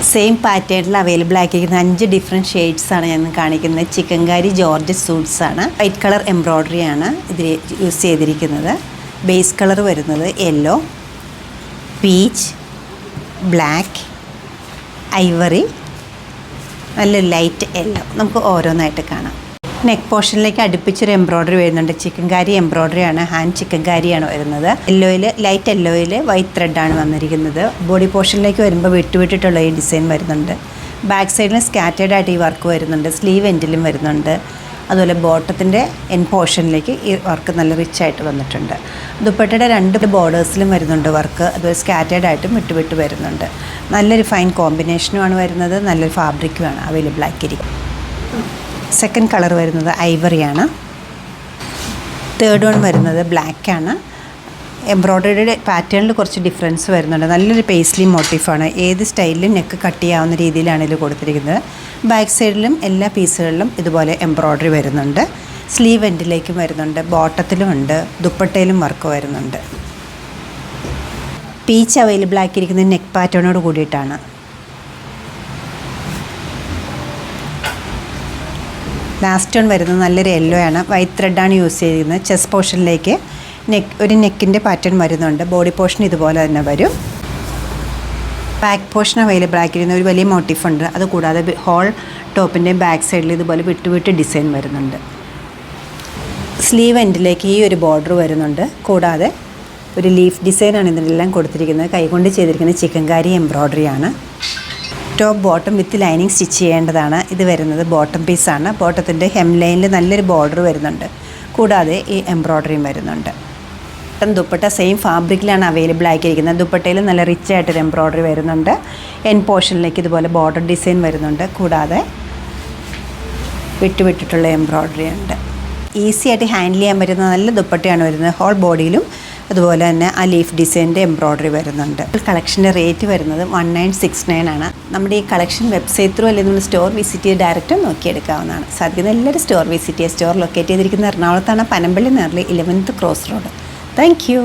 Same പാറ്റേണിൽ available ആക്കിയിരിക്കുന്ന 5 different ഷെയ്ഡ്സാണ് ഞാൻ കാണിക്കുന്നത്. ചിക്കൻകാരി ജോർജറ്റ് സൂട്ട്സാണ്. വൈറ്റ് കളർ എംബ്രോയ്ഡറി ആണ് ഇതിൽ യൂസ് ചെയ്തിരിക്കുന്നത്. ബേസ് കളർ വരുന്നത് യെല്ലോ, പീച്ച്, ബ്ലാക്ക്, ഐവറി, നല്ല ലൈറ്റ് യെല്ലോ. നമുക്ക് ഓരോന്നായിട്ട് കാണാം. നെക്ക് പോർഷനിലേക്ക് അടുപ്പിച്ചൊരു എംബ്രോയ്ഡറി വരുന്നുണ്ട്. ചിക്കൻകാരി എംബ്രോയ്ഡറി ആണ്. ഹാൻഡ് ചിക്കൻകാരിയാണ് വരുന്നത്. യെല്ലോയിൽ, ലൈറ്റ് യെല്ലോയിൽ വൈറ്റ് ത്രെഡാണ് വന്നിരിക്കുന്നത്. ബോഡി പോർഷനിലേക്ക് വരുമ്പോൾ വിട്ടുവിട്ടിട്ടുള്ള ഈ ഡിസൈൻ വരുന്നുണ്ട്. ബാക്ക് സൈഡിൽ സ്കാറ്റേഡ് ആയിട്ട് ഈ വർക്ക് വരുന്നുണ്ട്. സ്ലീവ് എൻഡിലും വരുന്നുണ്ട്. അതുപോലെ ബോട്ടത്തിൻ്റെ എൻ പോർഷനിലേക്ക് ഈ വർക്ക് നല്ല റിച്ച് ആയിട്ട് വന്നിട്ടുണ്ട്. ദുപ്പട്ടയുടെ 2 ബോർഡേഴ്സിലും വരുന്നുണ്ട് വർക്ക്. അതുപോലെ സ്കാറ്റേഡ് ആയിട്ടും വിട്ട് വരുന്നുണ്ട്. നല്ലൊരു ഫൈൻ കോമ്പിനേഷനുമാണ് വരുന്നത്. നല്ലൊരു ഫാബ്രിക്കുമാണ് അവൈലബിൾ ആക്കിയിരിക്കുന്നത്. സെക്കൻഡ് കളർ വരുന്നത് ഐവറിയാണ്. തേർഡ് വൺ വരുന്നത് ബ്ലാക്കാണ്. എംബ്രോയ്ഡറിയുടെ പാറ്റേണിൽ കുറച്ച് ഡിഫറൻസ് വരുന്നുണ്ട്. നല്ലൊരു പേസ്ലി മോട്ടീഫാണ്. ഏത് സ്റ്റൈലിലും നെക്ക് കട്ട് ചെയ്യാവുന്ന രീതിയിലാണ് ഇത് കൊടുത്തിരിക്കുന്നത്. ബാക്ക് സൈഡിലും എല്ലാ പീസുകളിലും ഇതുപോലെ എംബ്രോയ്ഡറി വരുന്നുണ്ട്. സ്ലീവ് എൻഡിലേക്കും വരുന്നുണ്ട്. ബോട്ടത്തിലും ഉണ്ട്. ദുപ്പട്ടയിലും വർക്ക് വരുന്നുണ്ട്. പീച്ച് അവൈലബിൾ ആക്കിയിരിക്കുന്നത് നെക്ക് പാറ്റേണോട് കൂടിയിട്ടാണ്. ലാസ്റ്റ് വൺ വരുന്നത് നല്ലൊരു യെല്ലോ ആണ്. വൈറ്റ് ത്രെഡാണ് യൂസ് ചെയ്തിരിക്കുന്നത്. ചെസ്റ്റ് പോർഷനിലേക്ക് ഒരു നെക്കിൻ്റെ പാറ്റേൺ വരുന്നുണ്ട്. ബോഡി പോർഷൻ ഇതുപോലെ തന്നെ വരും. ബാക്ക് പോർഷൻ അവൈലബിൾ ആക്കിയിരുന്ന ഒരു വലിയ മോട്ടീഫുണ്ട്. അതുകൂടാതെ ഹോൾ ടോപ്പിൻ്റെ ബാക്ക് സൈഡിൽ ഇതുപോലെ വിട്ട് ഡിസൈൻ വരുന്നുണ്ട്. സ്ലീവ് എൻഡിലേക്ക് ഈ ഒരു ബോർഡർ വരുന്നുണ്ട്. കൂടാതെ ഒരു ലീഫ് ഡിസൈനാണ് ഇതിനെല്ലാം കൊടുത്തിരിക്കുന്നത്. കൈകൊണ്ട് ചെയ്തിരിക്കുന്ന ചിക്കൻകാരി എംബ്രോയ്ഡറിയാണ്. Top bottom with lining stitch ചെയ്യേണ്ടതാണ്. ഇത് വരുന്നത് ബോട്ടം പീസാണ്. ബോട്ടത്തിൻ്റെ ഹെം ലൈനിൽ നല്ലൊരു ബോർഡർ വരുന്നുണ്ട്. കൂടാതെ ഈ എംബ്രോയ്ഡറിയും വരുന്നുണ്ട്. ദുപ്പട്ട സെയിം ഫാബ്രിക്കിലാണ് അവൈലബിൾ ആക്കിയിരിക്കുന്നത്. ദുപ്പട്ടയിൽ നല്ല റിച്ച് ആയിട്ടൊരു എംബ്രോയ്ഡറി വരുന്നുണ്ട്. എൻ പോർഷനിലേക്ക് ഇതുപോലെ ബോർഡർ ഡിസൈൻ വരുന്നുണ്ട്. കൂടാതെ വിട്ടിട്ടുള്ള എംബ്രോയ്ഡറി ഉണ്ട്. ഈസി ആയിട്ട് ഹാൻഡിൽ ചെയ്യാൻ പറ്റുന്ന നല്ല ദുപ്പട്ടയാണ് വരുന്നത്. ഹോൾ ബോഡിയിലും അതുപോലെ തന്നെ ആ ലീഫ് ഡിസൈൻ്റെ എംബ്രോയ്ഡറി വരുന്നുണ്ട്. കളക്ഷൻ്റെ റേറ്റ് വരുന്നത് 1969 ആണ്. നമ്മുടെ ഈ കളക്ഷൻ വെബ്സൈറ്റ് ത്രൂ അല്ലെങ്കിൽ നമ്മൾ സ്റ്റോർ വിസിറ്റ് ചെയ്ത് ഡയറക്റ്റ് നോക്കിയെടുക്കാവുന്നതാണ്. സാധിക്കുന്ന എല്ലാവരും സ്റ്റോർ വിസിറ്റ് ചെയ്യുക. സ്റ്റോർ ലൊക്കേറ്റ് ചെയ്തിരിക്കുന്ന എറണാകുളത്താണ്. Panampilly nearly 11th cross road. Thank U.